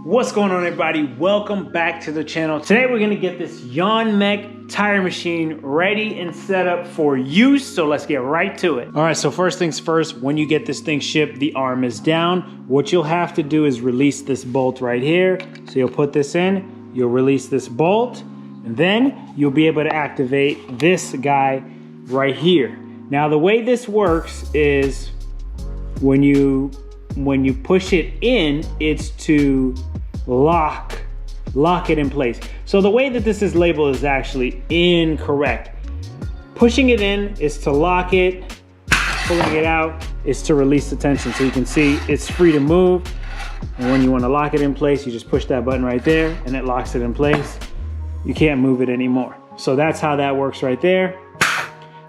What's going on, everybody? Welcome back to the channel. Today we're gonna get this YuanMech tire machine ready and set up for use, so let's get right to it. All right, so first things first, when you get this thing shipped, the arm is down. What you'll have to do is release this bolt right here. So you'll put this in, you'll release this bolt, and then you'll be able to activate this guy right here. Now the way this works is when you push it in, it's to lock it in place. So the way that this is labeled is actually incorrect. Pushing it in is to lock it, pulling it out is to release the tension. So you can see it's free to move. And when you want to lock it in place, you just push that button right there and it locks it in place. You can't move it anymore. So that's how that works right there.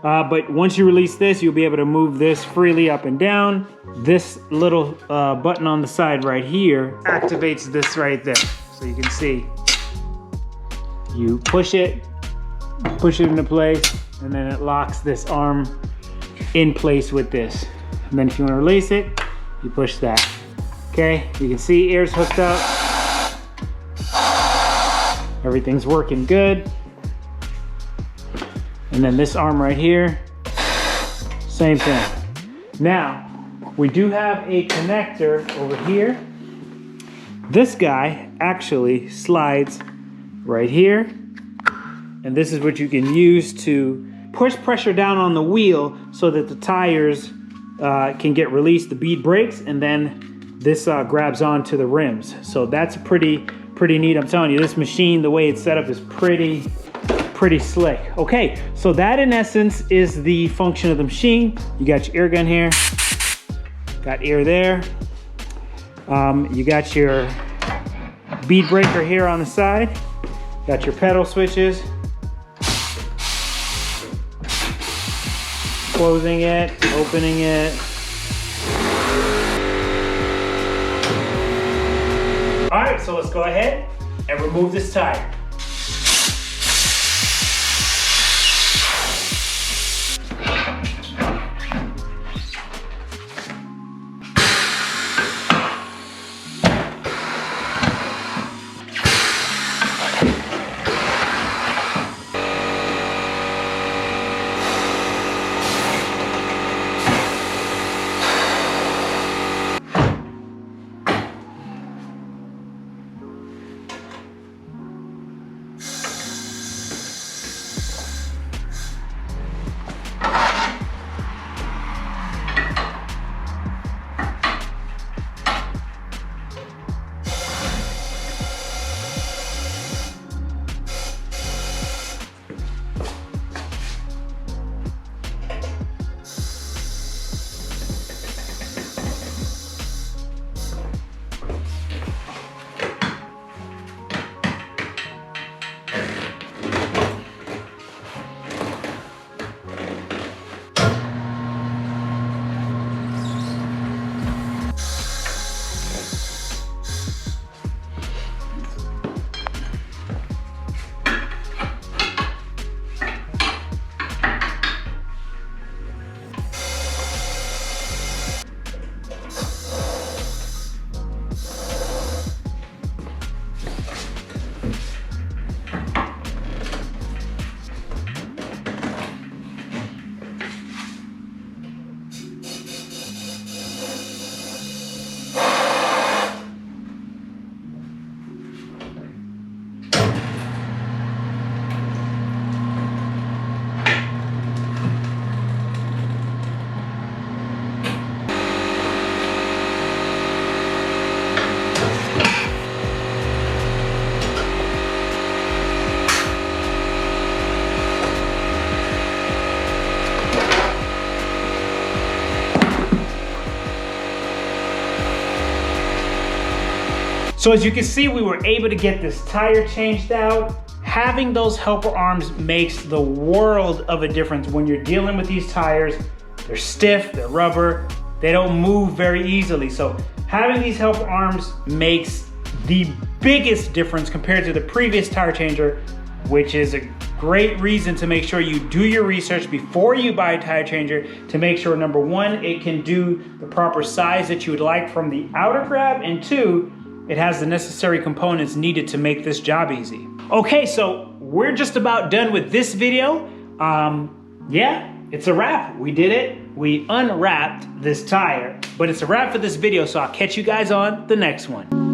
But once you release this, you'll be able to move this freely up and down. This little button on the side right here activates this right there. So you can see, you push it into place, and then it locks this arm in place with this. And then if you want to release it, you push that. Okay, you can see ears hooked up. Everything's working good. And then this arm right here, same thing. Now, we do have a connector over here. This guy actually slides right here. And this is what you can use to push pressure down on the wheel so that the tires can get released, the bead brakes, and then this grabs onto the rims. So that's pretty neat. I'm telling you, this machine, the way it's set up is pretty slick. Okay, so that in essence is the function of the machine. You got your air gun here, got air there. You got your bead breaker here on the side, got your pedal switches, closing it, opening it. All right, so let's go ahead and remove this tire. So as you can see, we were able to get this tire changed out. Having those helper arms makes the world of a difference when you're dealing with these tires. They're stiff, they're rubber, they don't move very easily. So having these helper arms makes the biggest difference compared to the previous tire changer, which is a great reason to make sure you do your research before you buy a tire changer to make sure, number one, it can do the proper size that you would like from the outer grab, and two, it has the necessary components needed to make this job easy. Okay, so we're just about done with this video. Yeah, it's a wrap. We did it. We unwrapped this tire, but it's a wrap for this video, so I'll catch you guys on the next one.